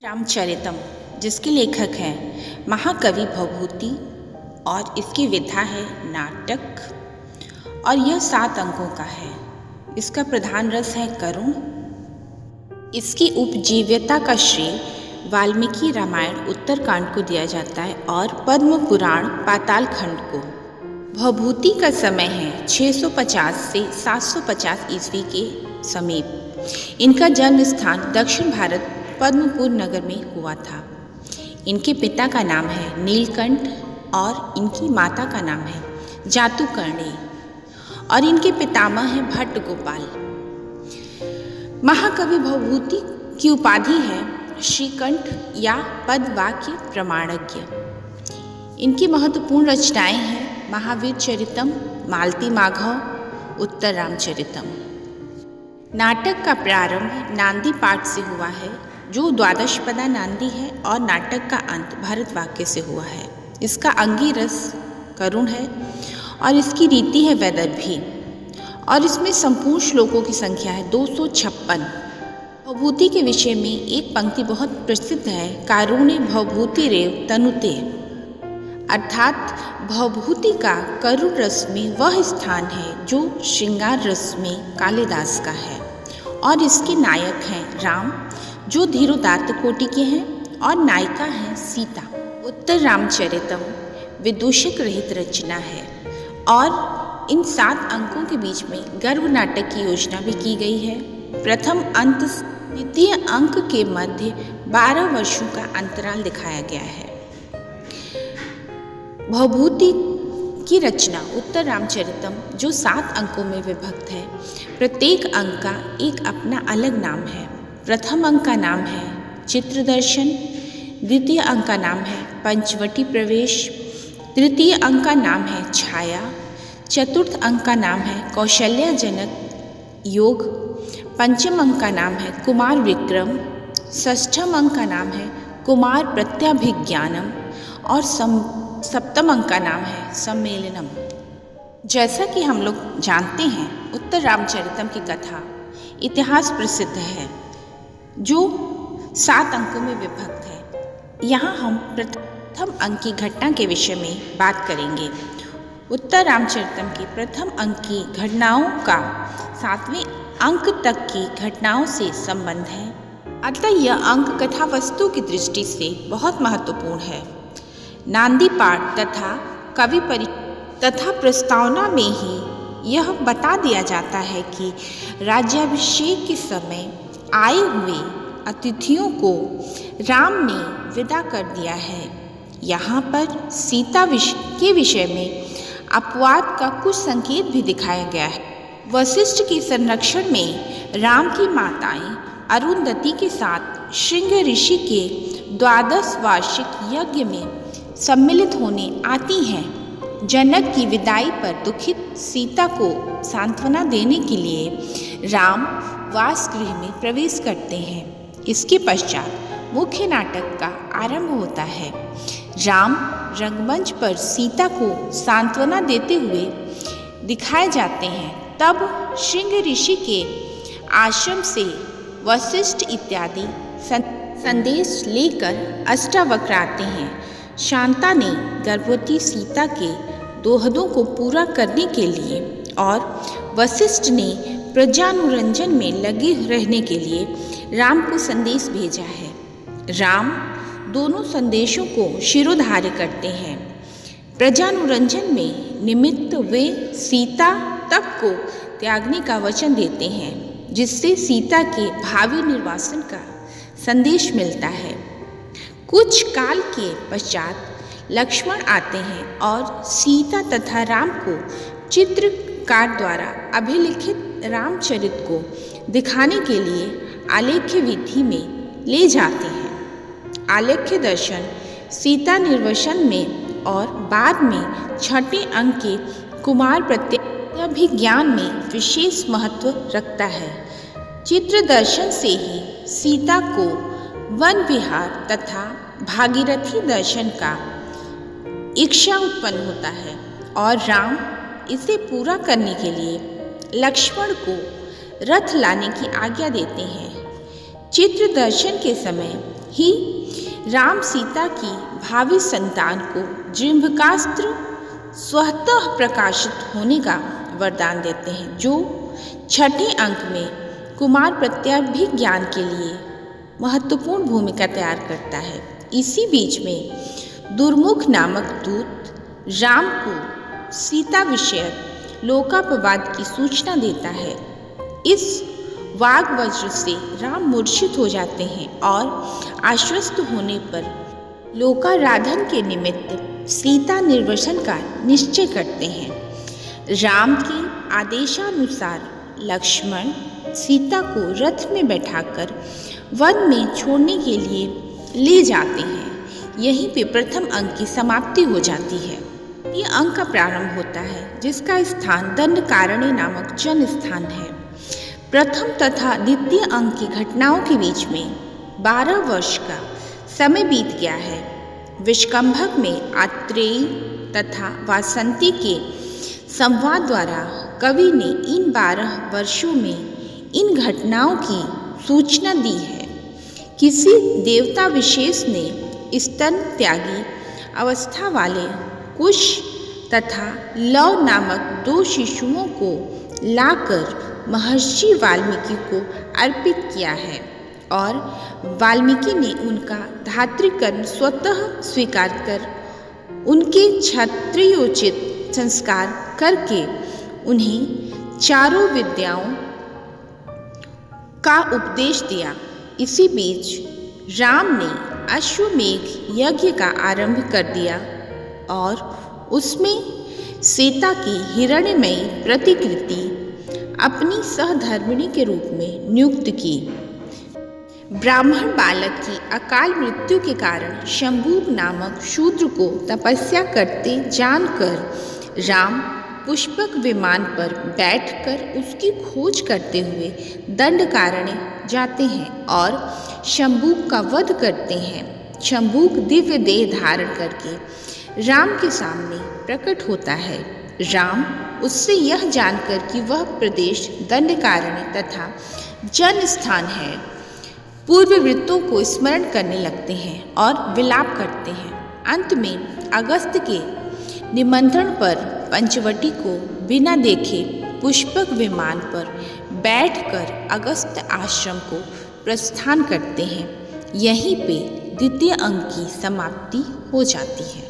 रामचरितम, जिसके लेखक हैं महाकवि भवभूति और इसकी विधा है नाटक और यह 7 अंकों का है। इसका प्रधान रस है करुण। इसकी उपजीव्यता का श्रेय वाल्मीकि रामायण उत्तरकांड को दिया जाता है और पद्म पुराण पाताल खंड को। भवभूति का समय है 650 से 750 ईस्वी के समीप। इनका जन्म स्थान दक्षिण भारत पद्मपुर नगर में हुआ था। इनके पिता का नाम है नीलकंठ और इनकी माता का नाम है जातुकर्णी और इनके पितामह हैं भट्ट गोपाल। महाकवि भवभूति की उपाधि है श्रीकंठ या पदवाक्य प्रमाणज्ञ। इनकी महत्वपूर्ण रचनाएं हैं महावीर चरितम, मालती माघव, उत्तर रामचरितम। नाटक का प्रारंभ नांदी पाठ से हुआ है जो द्वादशपदा नांदी है और नाटक का अंत भरत वाक्य से हुआ है। इसका अंगी रस करुण है और इसकी रीति है वैदर्भी और इसमें संपूर्ण श्लोकों की संख्या है 256। भवभूति के विषय में एक पंक्ति बहुत प्रसिद्ध है, कारुण्य भवभूति रेव तनुते, अर्थात भवभूति का करुण रस में वह स्थान है जो श्रृंगार रस में कालिदास का है और इसके नायक हैं राम जो धीरोदात्त कोटि के हैं और नायिका हैं सीता। उत्तर रामचरितम विदूषक रहित रचना है और इन 7 अंकों के बीच में गर्भ नाटक की योजना भी की गई है। प्रथम अंत द्वितीय अंक के मध्य 12 वर्षों का अंतराल दिखाया गया है। भवभूति की रचना उत्तर रामचरितम जो 7 अंकों में विभक्त है, प्रत्येक अंक का एक अपना अलग नाम है। प्रथम अंक का नाम है चित्रदर्शन, द्वितीय अंक का नाम है पंचवटी प्रवेश, तृतीय अंक का नाम है छाया, चतुर्थ अंक का नाम है कौशल्याजनक योग, पंचम अंक का नाम है कुमार विक्रम, षष्ठम अंक का नाम है कुमार प्रत्याभिज्ञानम और सप्तम अंक का नाम है सम्मेलनम। जैसा कि हम लोग जानते हैं, उत्तर रामचरितम की कथा इतिहास प्रसिद्ध है जो 7 अंकों में विभक्त है। यहाँ हम प्रथम अंक की घटना के विषय में बात करेंगे। उत्तर रामचरितम के प्रथम अंक की घटनाओं का 7वें अंक तक की घटनाओं से संबंध है, अतः यह अंक कथा वस्तु की दृष्टि से बहुत महत्वपूर्ण है। नांदी पाठ तथा कवि परिचय तथा प्रस्तावना में ही यह बता दिया जाता है कि राज्याभिषेक के समय आए हुए अतिथियों को राम ने विदा कर दिया है। यहाँ पर सीता के विषय में अपवाद का कुछ संकेत भी दिखाया गया है। वशिष्ठ के संरक्षण में राम की माताएं अरुंधति के साथ श्रृंग ऋषि के 12 वार्षिक यज्ञ में सम्मिलित होने आती हैं। जनक की विदाई पर दुखित सीता को सांत्वना देने के लिए राम वासगृह में प्रवेश करते हैं। इसके पश्चात मुख्य नाटक का आरंभ होता है। राम रंगमंच पर सीता को सांत्वना देते हुए दिखाए जाते हैं। तब श्रृंग ऋषि के आश्रम से वशिष्ठ इत्यादि संदेश लेकर अष्टावक्र आते हैं। शांता ने गर्भवती सीता के दोहदों को पूरा करने के लिए और वशिष्ठ ने प्रजानुरंजन में लगे रहने के लिए राम को संदेश भेजा है। राम दोनों संदेशों को शिरोधार्य करते हैं। प्रजानुरंजन में निमित्त वे सीता तक को त्यागने का वचन देते हैं, जिससे सीता के भावी निर्वासन का संदेश मिलता है। कुछ काल के पश्चात लक्ष्मण आते हैं और सीता तथा राम को चित्रकार द्वारा अभिलिखित रामचरित को दिखाने के लिए आलेख्य विधि में ले जाते हैं। आलेख्य दर्शन सीता निर्वसन में और बाद में 6ठे अंक के कुमार प्रत्याभिज्ञान में विशेष महत्व रखता है। चित्र दर्शन से ही सीता को वन विहार तथा भागीरथी दर्शन का इच्छा उत्पन्न होता है और राम इसे पूरा करने के लिए लक्ष्मण को रथ लाने की आज्ञा देते हैं। चित्र दर्शन के समय ही राम सीता की भावी संतान को जृंभकास्त्र स्वतः प्रकाशित होने का वरदान देते हैं, जो छठे अंक में कुमार प्रत्यभिज्ञान के लिए महत्वपूर्ण भूमिका तैयार करता है। इसी बीच में दुर्मुख नामक दूत राम को सीता विषयक लोकापवाद की सूचना देता है। इस वाग्वज्र से राम मूर्छित हो जाते हैं और आश्वस्त होने पर लोकाराधन के निमित्त सीता निर्वसन का निश्चय करते हैं। राम के आदेशानुसार लक्ष्मण सीता को रथ में बैठाकर वन में छोड़ने के लिए ले जाते हैं। यहीं पे प्रथम अंक की समाप्ति हो जाती है। ये अंक का प्रारंभ होता है, जिसका स्थान दंडकारण्य नामक जन स्थान है। प्रथम तथा द्वितीय अंक की घटनाओं के बीच में 12 वर्ष का समय बीत गया है। विष्कंभक में आत्रेयी तथा वासंती के संवाद द्वारा कवि ने इन 12 वर्षों में इन घटनाओं की सूचना दी है। किसी देवता विशेष ने स्तन त्यागी अवस्था वाले कुश तथा लव नामक 2 शिशुओं को लाकर महर्षि वाल्मीकि को अर्पित किया है और वाल्मीकि ने उनका धातृकर्म स्वतः स्वीकार कर उनके क्षत्रियोचित संस्कार करके उन्हें चारों विद्याओं का उपदेश दिया। इसी बीच राम ने अश्वमेघ यज्ञ का आरंभ कर दिया और उसमें सीता की हिरण्मयी प्रतिकृति अपनी सहधर्मिणी के रूप में नियुक्त की। ब्राह्मण बालक की अकाल मृत्यु के कारण शंभुक नामक शूद्र को तपस्या करते जानकर राम पुष्पक विमान पर बैठकर उसकी खोज करते हुए दंडकारण्य जाते हैं और शंभुक का वध करते हैं। शंभुक दिव्य देह धारण करके राम के सामने प्रकट होता है। राम उससे यह जानकर कि वह प्रदेश दंडकारण्य तथा जन स्थान है, पूर्ववृत्तों को स्मरण करने लगते हैं और विलाप करते हैं। अंत में अगस्त के निमंत्रण पर पंचवटी को बिना देखे पुष्पक विमान पर बैठकर अगस्त आश्रम को प्रस्थान करते हैं। यहीं पे द्वितीय अंक की समाप्ति हो जाती है।